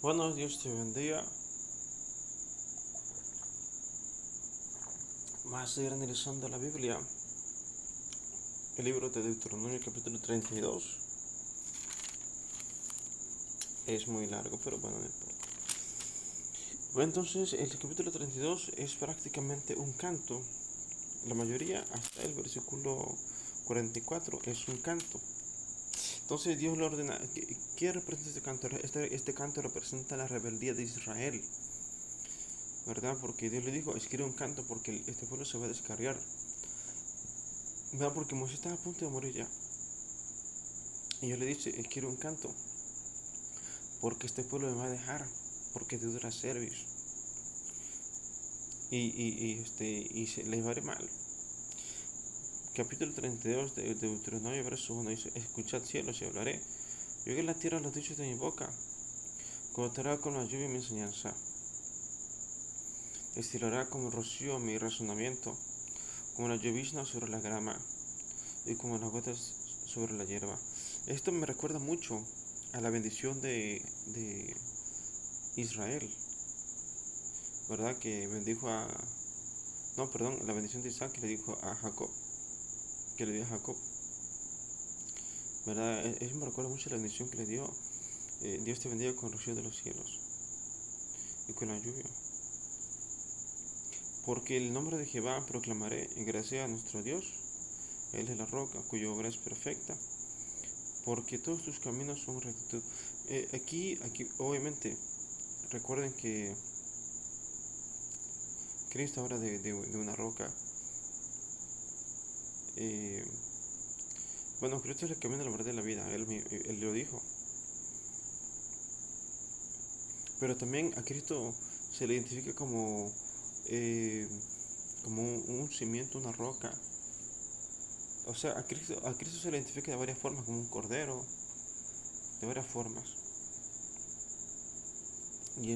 Bueno, Dios te bendiga. Vamos a seguir analizando la Biblia, el libro de Deuteronomio capítulo 32. Es muy largo, pero bueno, no importa. Bueno, entonces el capítulo 32 es prácticamente un canto. La mayoría, hasta el versículo 44, es un canto. Entonces Dios lo ordena. ¿Qué representa este canto? Este canto representa la rebeldía de Israel, ¿verdad? Porque Dios le dijo, escribe un canto porque este pueblo se va a descarriar. ¿Verdad? Porque Moisés estaba a punto de morir ya. Y yo le dije, quiero un canto, porque este pueblo me va a dejar, porque te dura servir. Y se les va a ir mal. Capítulo 32 de Deuteronomio, verso 1 dice, escuchad cielos y hablaré. Yo que la tierra los dichos de mi boca, gotará con la lluvia mi enseñanza, estilará como rocío mi razonamiento, como la llovizna sobre la grama y como las gotas sobre la hierba. Esto me recuerda mucho a la bendición de Israel, ¿verdad? Que bendijo a... No, perdón, la bendición de Isaac que le dijo a Jacob, que le dio a Jacob, ¿verdad? Eso me recuerda mucho a la bendición que le dio. Dios te bendiga con rocío de los cielos y con la lluvia. Porque el nombre de Jehová proclamaré, y gracias a nuestro Dios, Él es la roca, cuya obra es perfecta, porque todos tus caminos son rectitud. Aquí, obviamente, recuerden que Cristo habla de una roca. Eh, bueno, Cristo es el camino, la verdad y la vida, él lo dijo. Pero también a Cristo se le identifica eh, como un cimiento, una roca. O sea, a Cristo se le identifica de varias formas, como un cordero, de varias formas. Y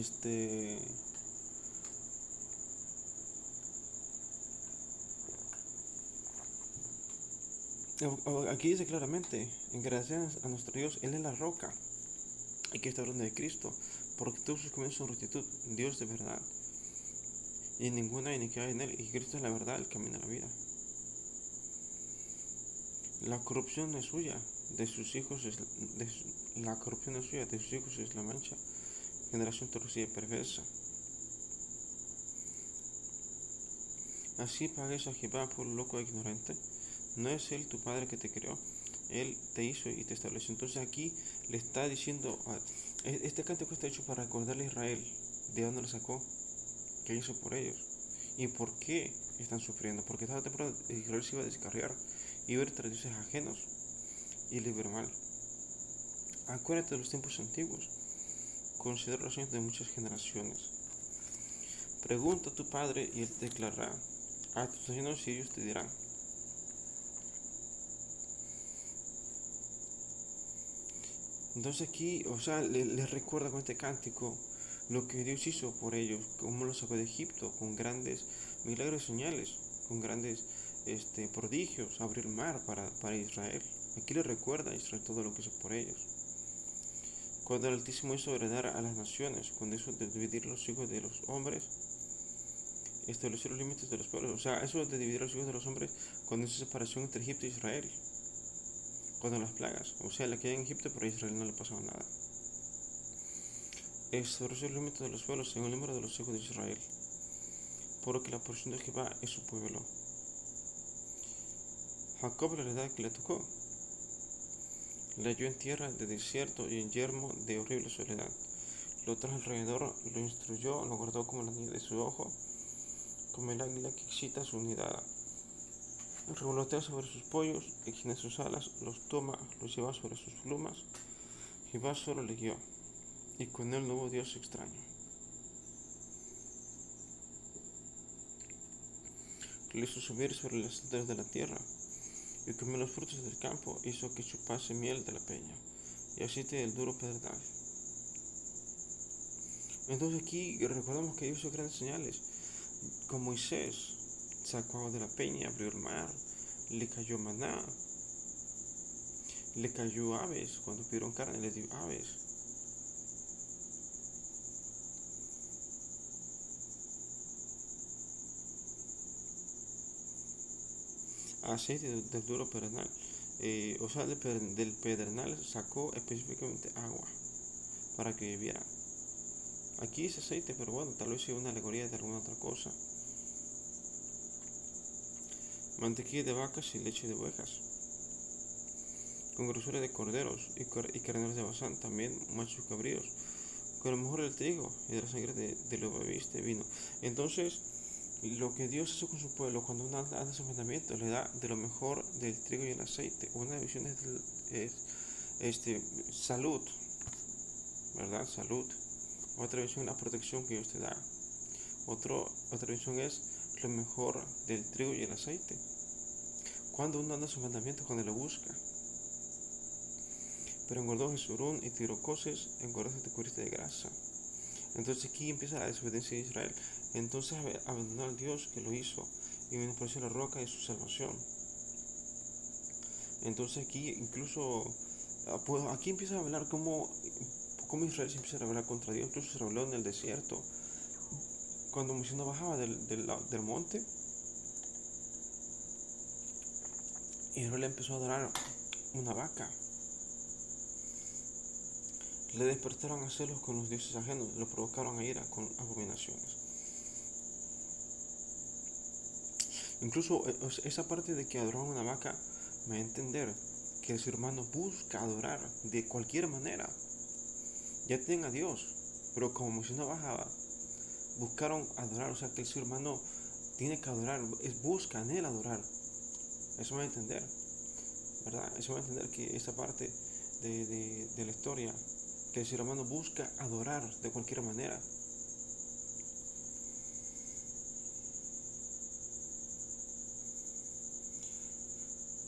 aquí dice claramente, gracias a nuestro Dios, Él es la roca. Aquí está hablando de Cristo, porque todos sus caminos son rectitud, Dios de verdad. Y ninguna iniquidad en Él, y Cristo es la verdad, el camino a la vida. La corrupción no es suya, de sus hijos la corrupción no es suya, de sus hijos es la mancha, generación torcida y perversa. Así pagues a Jehová por loco e ignorante. No es Él tu Padre que te creó, Él te hizo y te estableció. Entonces aquí le está diciendo, este cántico está hecho para recordarle a Israel de dónde lo sacó, qué hizo por ellos y por qué están sufriendo. Porque esta temporada Israel se iba a descarriar, iba a ir tras dioses ajenos y le iba a ir mal. Acuérdate de los tiempos antiguos, considera los años de muchas generaciones. Pregunta a tu padre y él te declarará, a tus ancianos y ellos te dirán. Entonces aquí, o sea, les recuerda con este cántico lo que Dios hizo por ellos, cómo los sacó de Egipto, con grandes milagros y señales, con grandes prodigios, abrió el mar para Israel. Aquí les recuerda a Israel todo lo que hizo por ellos. Cuando el Altísimo hizo heredar a las naciones, cuando hizo dividir los hijos de los hombres, estableció los límites de los pueblos. O sea, eso de dividir los hijos de los hombres, cuando hizo separación entre Egipto e Israel, cuando las plagas. O sea, la que hay en Egipto, pero a Israel no le pasaba nada. Estableció los límites de los pueblos según el número de los hijos de Israel, porque la porción de Jehová es su pueblo. Jacob, la heredad que le tocó, le halló en tierra de desierto y en yermo de horrible soledad. Lo trajo alrededor, lo instruyó, lo guardó como la niña de su ojo, como el águila que excita su nidada. Revolotea sobre sus pollos, extiende sus alas, los toma, los lleva sobre sus plumas. Jehová solo le guió, y con él no hubo Dios extraño. Le hizo subir sobre las alturas de la tierra, y comió los frutos del campo, hizo que chupase miel de la peña, y aceite del duro pedernal. Entonces aquí recordamos que Dios hizo grandes señales, con Moisés, sacó agua de la peña, abrió el mar, le cayó maná, le cayó aves, cuando pidieron carne le dio aves. aceite del duro pedernal. O sea, del pedernal sacó específicamente agua para que viviera. Aquí es aceite, pero bueno, tal vez sea una alegoría de alguna otra cosa. Mantequilla de vacas y leche de ovejas, con grosura de corderos y carneros de Basán, también machos cabríos, con lo mejor del trigo y de la sangre de lo bebiste vino. Entonces, lo que Dios hace con su pueblo cuando uno anda sus mandamientos, le da de lo mejor del trigo y el aceite. Una visión es salud, ¿verdad? Salud. Otra visión es la protección que Dios te da. Otra visión es lo mejor del trigo y el aceite. Cuando uno anda sus mandamientos, cuando lo busca. Pero engordó Jesurún y tiró coces, engordaste y te cubriste de grasa. Entonces aquí empieza la desobediencia de Israel. Entonces abandonó al Dios que lo hizo y menospreció la roca de su salvación. Entonces aquí incluso, pues aquí empieza a hablar cómo Israel se empieza a rebelar contra Dios. Incluso se rebeló en el desierto. Cuando Moisés no bajaba del monte, Israel empezó a adorar una vaca. Le despertaron a celos con los dioses ajenos, lo provocaron a ira con abominaciones. Incluso esa parte de que adoraron una vaca me da a entender que el ser humano busca adorar de cualquier manera. Ya tienen a Dios, pero como Moisés no bajaba, buscaron adorar. O sea que el ser humano tiene que adorar, busca en él adorar. Eso me da a entender, ¿verdad? Eso me da a entender que esa parte de la historia, que el ser humano busca adorar de cualquier manera.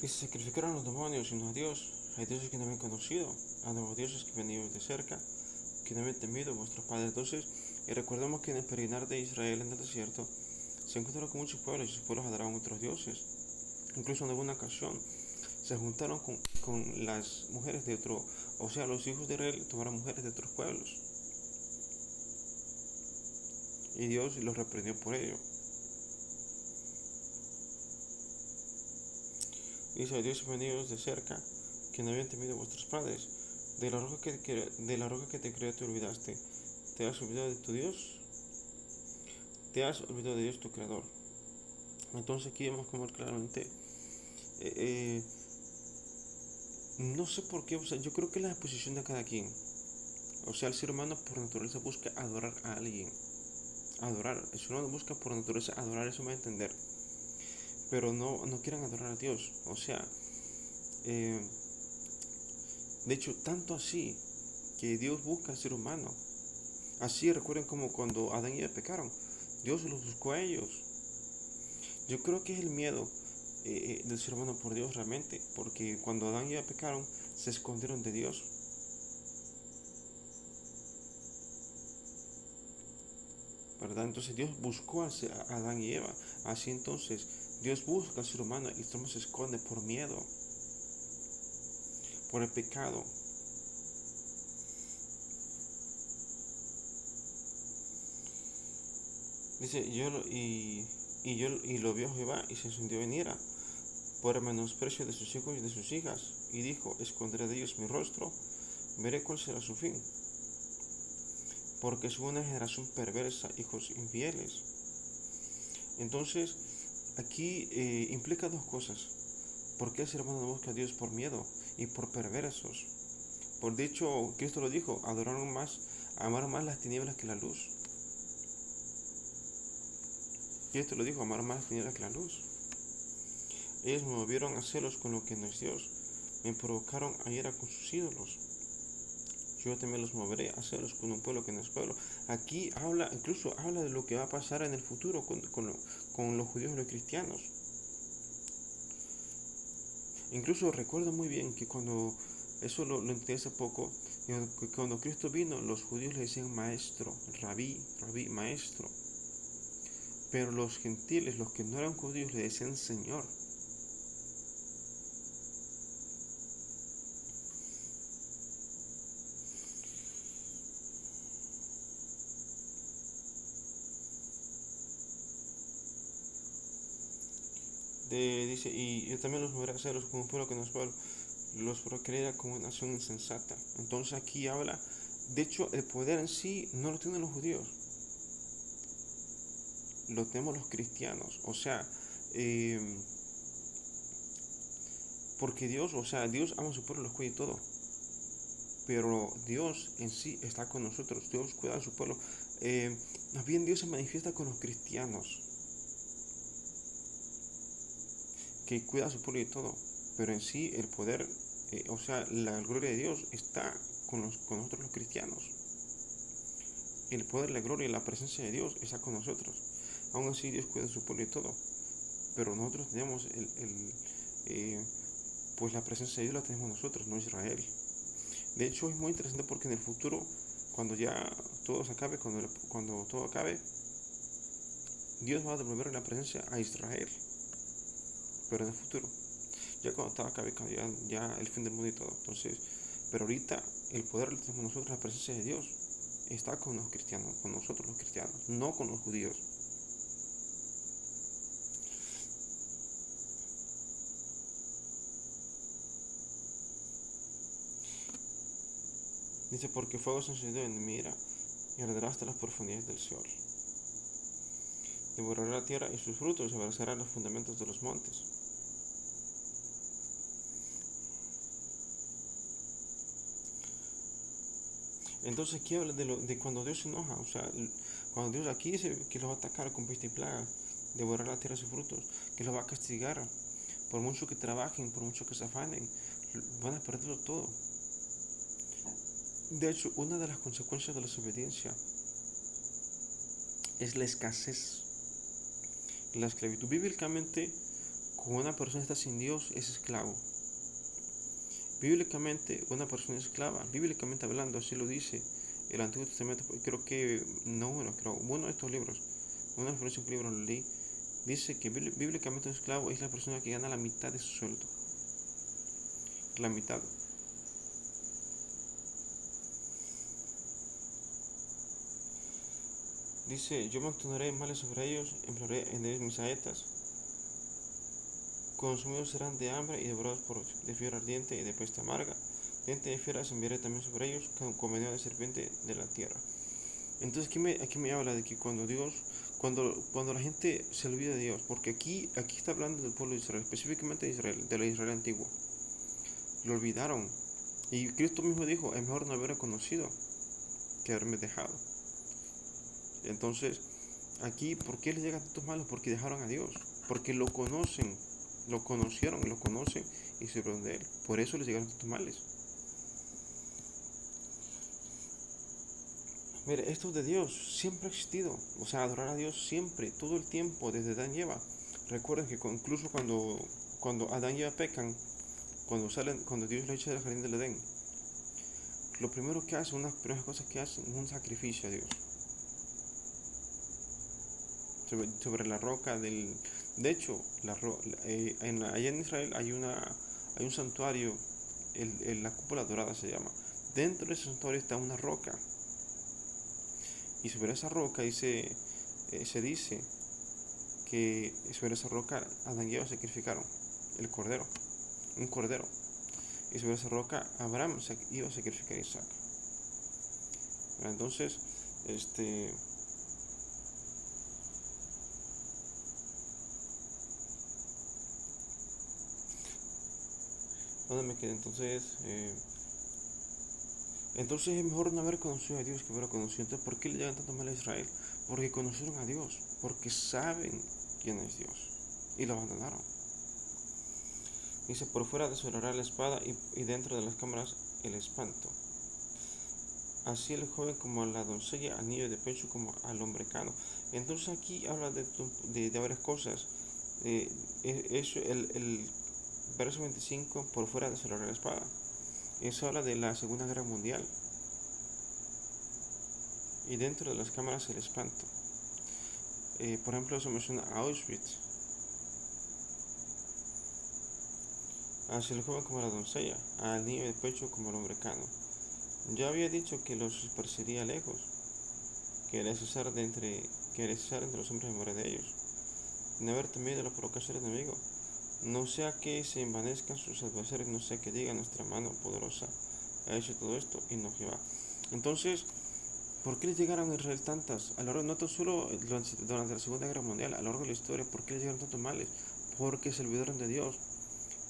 Dice, sacrificaron a los demonios y no a Dios. Hay dioses que no habían conocido, a nuevos dioses que venían de cerca, que no habían temido vuestros padres. Entonces, recordemos que en el peregrinar de Israel en el desierto, se encontraron con muchos pueblos y sus pueblos adoraban a otros dioses. Incluso en alguna ocasión, se juntaron con las mujeres de otro, o sea, los hijos de Israel tomaron mujeres de otros pueblos. Y Dios los reprendió por ello. Dice, Dios venidos de cerca, que no habían temido vuestros padres. De la roca que te creó te olvidaste. ¿Te has olvidado de tu Dios? ¿Te has olvidado de Dios tu creador? Entonces aquí vemos como claramente, no sé por qué, o sea, yo creo que es la disposición de cada quien. O sea, el ser humano por naturaleza busca adorar a alguien. Adorar, el ser humano busca por naturaleza adorar, eso me va a entender. Pero no quieren adorar a Dios. O sea, de hecho, tanto así que Dios busca al ser humano. Así recuerden como cuando Adán y Eva pecaron, Dios los buscó a ellos. Yo creo que es el miedo del ser humano por Dios realmente, porque cuando Adán y Eva pecaron, se escondieron de Dios. ¿Verdad? Entonces Dios buscó a Adán y Eva. Así entonces Dios busca al ser humano y el ser humano se esconde por miedo, por el pecado. Dice, y lo vio Jehová y se encendió en ira por el menosprecio de sus hijos y de sus hijas, y dijo, esconderé de ellos mi rostro, veré cuál será su fin, porque son una generación perversa, hijos infieles. Entonces, aquí implica dos cosas. ¿Por qué el ser humano no busca a Dios? Por miedo y por perversos. Por dicho, Cristo lo dijo, amaron más las tinieblas que la luz. Cristo lo dijo, amaron más las tinieblas que la luz. Ellos me movieron a celos con lo que no es Dios. Me provocaron a ira con sus ídolos. Yo también los moveré a celos con un pueblo que no es pueblo. Aquí incluso habla de lo que va a pasar en el futuro con los judíos y los cristianos. Incluso recuerdo muy bien que eso lo entendí hace poco, que cuando Cristo vino, los judíos le decían maestro, rabí, maestro. Pero los gentiles, los que no eran judíos, le decían Señor. dice, y yo también los moveré a celos como un pueblo que no es pueblo, los procreará como una nación insensata. Entonces aquí habla, de hecho el poder en sí no lo tienen los judíos, lo tenemos los cristianos. O sea, eh, porque Dios, o sea, Dios ama a su pueblo, los cuida y todo. Pero Dios en sí está con nosotros, Dios cuida a su pueblo. Más bien Dios se manifiesta con los cristianos, que cuida a su pueblo y todo. Pero en sí el poder, o sea, la gloria de Dios está con nosotros los cristianos. El poder, la gloria y la presencia de Dios está con nosotros. Aún así Dios cuida a su pueblo y todo. Pero nosotros tenemos eh, pues la presencia de Dios la tenemos nosotros, no Israel. De hecho es muy interesante porque en el futuro, cuando ya todo se acabe, cuando todo acabe, Dios va a devolver la presencia a Israel, pero en el futuro, ya cuando todo acabe, ya el fin del mundo y todo. Entonces, pero ahorita el poder lo tenemos nosotros, la presencia de Dios está con los cristianos, con nosotros los cristianos, no con los judíos. Dice, porque fuego se encendió en mi ira y arderá hasta las profundidades del Seol. Devorará la tierra y sus frutos y abrazará los fundamentos de los montes. Entonces aquí habla de cuando Dios se enoja, o sea, cuando Dios aquí dice que los va a atacar con peste y plaga, devorar la tierra y sus frutos, que los va a castigar, por mucho que trabajen, por mucho que se afanen, van a perderlo todo. De hecho, una de las consecuencias de la desobediencia es la escasez, la esclavitud. Bíblicamente, cuando una persona está sin Dios, es esclavo. Bíblicamente, una persona es esclava, bíblicamente hablando, así lo dice el Antiguo Testamento. Creo que, no, bueno, creo, uno de estos libros, una referencia a un libro lo leí, dice que bíblicamente un esclavo es la persona que gana la mitad de su sueldo. La mitad. Dice, yo montonaré males sobre ellos, emplearé en ellos mis saetas, consumidos serán de hambre y devorados de fiebre ardiente y de peste amarga. Diente de fieras enviaré también sobre ellos, con veneno de serpiente de la tierra. Entonces aquí me habla de que cuando Dios, cuando la gente se olvida de Dios, porque aquí está hablando del pueblo de Israel, específicamente de Israel, de la Israel antiguo, lo olvidaron. Y Cristo mismo dijo, es mejor no haber conocido que haberme dejado. Entonces, aquí, ¿por qué les llegan tantos malos? Porque dejaron a Dios, porque lo conocen, lo conocieron, lo conocen y se olvidaron de Él. Por eso les llegaron tantos males. Mire, esto de Dios siempre ha existido. O sea, adorar a Dios siempre, todo el tiempo, desde Adán y Eva. Recuerden que incluso cuando Adán y Eva pecan, cuando Dios le echa del jardín del Edén, lo primero que hacen, una de las primeras cosas que hacen, es un sacrificio a Dios. Sobre la roca del... De hecho, allá en Israel hay un santuario, la cúpula dorada se llama. Dentro de ese santuario está una roca. Y sobre esa roca se dice que sobre esa roca Adán y Eva sacrificaron el cordero, un cordero. Y sobre esa roca Abraham iba a sacrificar a Isaac. Entonces, ¿dónde me quedé? Entonces es mejor no haber conocido a Dios que haber conocido. Entonces, ¿por qué le llegan tanto mal a Israel? Porque conocieron a Dios, porque saben quién es Dios y lo abandonaron. Dice, por fuera desolará la espada y dentro de las cámaras el espanto. Así el joven como la doncella, al niño de pecho como al hombre cano. Entonces aquí habla de varias cosas. El verso 25, por fuera desolará la espada. Eso habla de la Segunda Guerra Mundial. Y dentro de las cámaras el espanto. Por ejemplo, eso menciona a Auschwitz. Así el joven como la doncella, al niño de pecho como el hombre cano. Yo había dicho que los dispersaría lejos, que era cesar entre los hombres en memoria de ellos, sin haber temido la provocación del enemigo. no sea que se envanezcan sus adversarios, no sea que digan nuestra mano poderosa ha hecho todo esto y no Jehová. Entonces, ¿por qué les llegaron a Israel tantas? A lo largo, no tan solo durante la Segunda Guerra Mundial, a lo largo de la historia, ¿por qué les llegaron tantos males? Porque se olvidaron de Dios,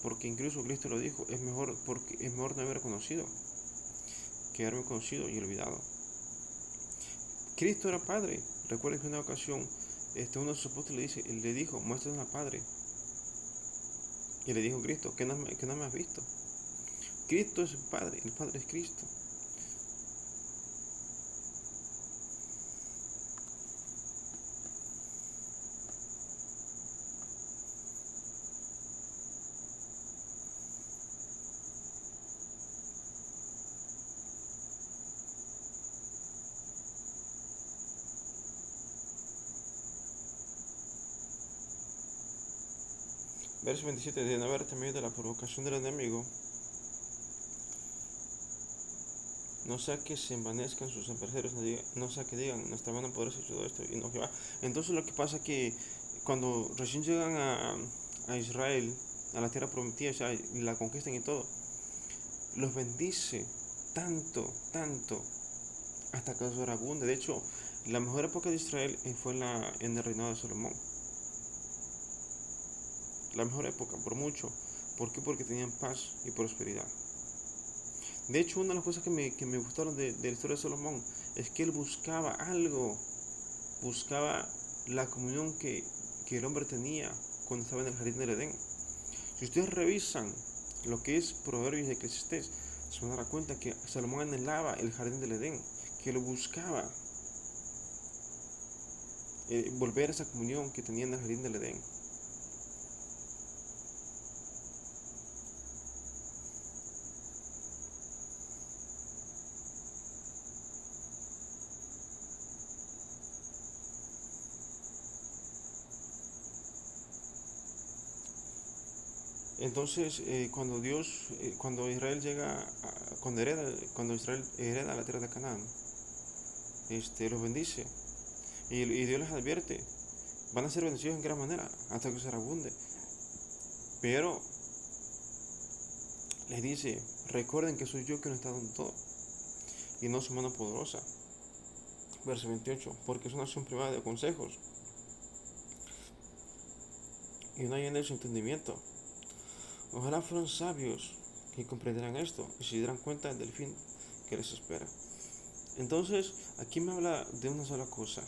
porque incluso Cristo lo dijo, es mejor no haber conocido que haberme conocido y olvidado. Cristo era Padre. Recuerden que en una ocasión uno de sus apóstoles le dijo, muéstranos al Padre. Y le dijo Cristo, que no me has visto. Cristo es el Padre es Cristo. Verso 27, de no haber temido de la provocación del enemigo, no sea que se envanezcan sus adversarios, no sea que digan, nuestra mano poderosa hizo todo esto y no Jehová. Entonces lo que pasa es que cuando recién llegan a Israel, a la tierra prometida, o sea, y la conquistan y todo, los bendice tanto, tanto, hasta que sobreabunde. De hecho, la mejor época de Israel fue en el reinado de Salomón. La mejor época, por mucho. ¿Por qué? Porque tenían paz y prosperidad. De hecho, una de las cosas que me gustaron de la historia de Salomón es que él buscaba algo, buscaba la comunión que el hombre tenía cuando estaba en el jardín del Edén. Si ustedes revisan lo que es Proverbios y Eclesiastés, se van a dar cuenta que Salomón anhelaba el jardín del Edén, que lo buscaba, volver a esa comunión que tenía en el jardín del Edén. Entonces, cuando Israel cuando Israel hereda la tierra de Canaán, los bendice y Dios les advierte, van a ser bendecidos en gran manera hasta que se abunde. Pero les dice, recuerden que soy yo quien está dando todo y no su mano poderosa. Verso 28, porque es una acción privada de consejos y no hay en él su entendimiento. Ojalá fueran sabios que comprenderán esto y se darán cuenta del fin que les espera. Entonces, aquí me habla de una sola cosa,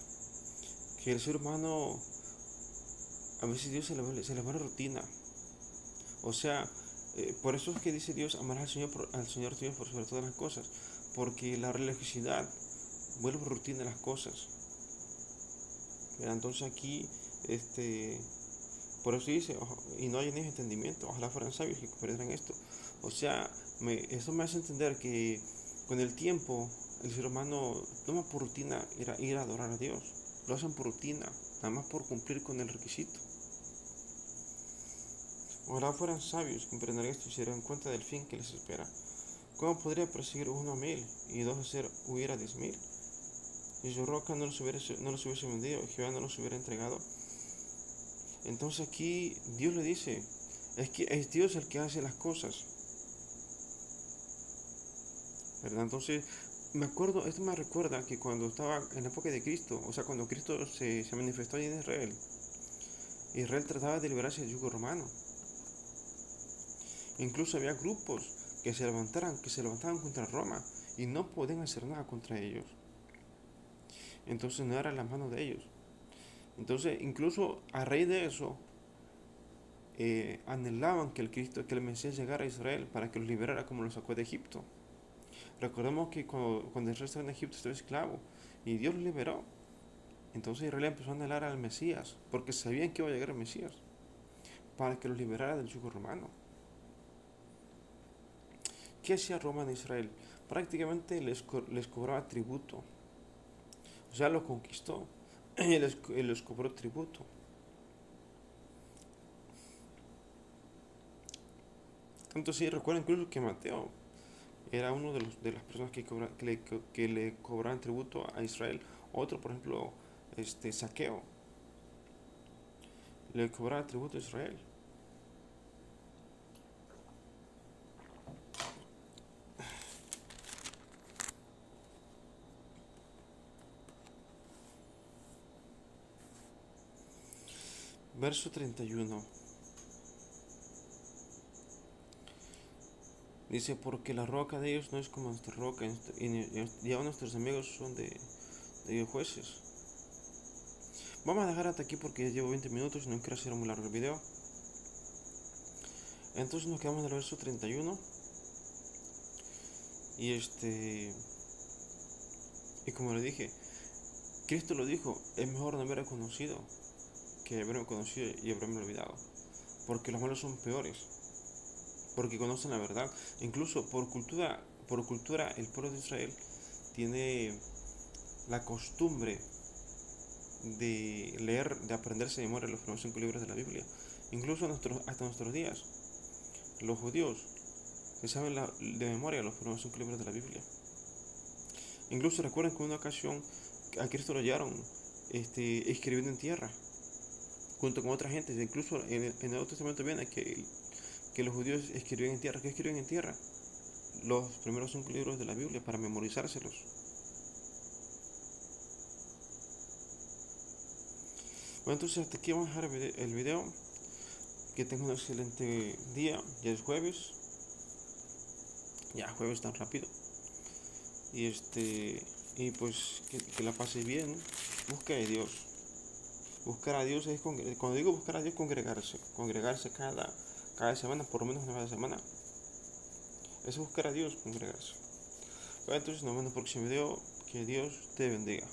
que el ser humano, a veces Dios se le va la rutina. O sea, por eso es que dice Dios, amarás al Señor tu Dios por sobre todas las cosas, porque la religiosidad vuelve rutina las cosas. ¿Verdad? Entonces aquí, por eso dice, y no hay ni entendimiento, ojalá fueran sabios que comprendan esto. O sea, eso me hace entender que con el tiempo el ser humano toma por rutina ir a adorar a Dios. Lo hacen por rutina, nada más por cumplir con el requisito. Ojalá fueran sabios, comprenderán esto y se darán cuenta del fin que les espera. ¿Cómo podría perseguir uno a 1000 y dos hacer huir a 10.000? Si su roca no los hubiese vendido, Jehová no los hubiera entregado. Entonces aquí Dios le dice, es que es Dios el que hace las cosas, ¿verdad? Entonces, esto me recuerda que cuando estaba en la época de Cristo, o sea, cuando Cristo se manifestó en Israel, Israel trataba de liberarse del yugo romano. Incluso había grupos que se levantaban contra Roma y no podían hacer nada contra ellos. Entonces no era la mano de ellos. Entonces, incluso a raíz de eso, anhelaban que el Mesías llegara a Israel para que los liberara como los sacó de Egipto. Recordemos que cuando Israel estaba en Egipto estaba esclavo y Dios los liberó. Entonces Israel empezó a anhelar al Mesías porque sabían que iba a llegar el Mesías para que los liberara del yugo romano. ¿Qué hacía Roma en Israel? Prácticamente les cobraba tributo. O sea, lo conquistó y les cobró tributo. Entonces, sí, recuerden incluso que Mateo era uno de las personas que le cobraban tributo a Israel. Otro, por ejemplo, Saqueo, le cobraba tributo a Israel. Verso 31. Dice, porque la roca de ellos no es como nuestra roca, y aún nuestros amigos son de jueces. Vamos a dejar hasta aquí porque ya llevo 20 minutos y no quiero hacer muy largo el video. Entonces nos quedamos en el verso 31. Y como le dije, Cristo lo dijo, es mejor no haber conocido que haberme conocido y haberme olvidado. Porque los malos son peores. Porque conocen la verdad. Incluso por cultura el pueblo de Israel tiene la costumbre de leer, de aprenderse de memoria los primeros 5 libros de la Biblia. Incluso hasta nuestros días. Los judíos que saben de memoria los primeros 5 libros de la Biblia. Incluso recuerden que en una ocasión a Cristo lo hallaron escribiendo en tierra, junto con otra gente. Incluso en el Nuevo Testamento viene que los judíos escribían en tierra. ¿Qué escriben en tierra? Los primeros 5 libros de la Biblia para memorizárselos. Bueno, entonces hasta aquí vamos a dejar el video. Que tengan un excelente día. Ya es jueves. Ya jueves tan rápido. Y pues que la pase bien. Busca a Dios. Buscar a Dios es cuando digo buscar a Dios, congregarse cada semana, por lo menos una vez a la semana. Eso es buscar a Dios, congregarse. Bueno, entonces nos vemos en el próximo video. Que Dios te bendiga.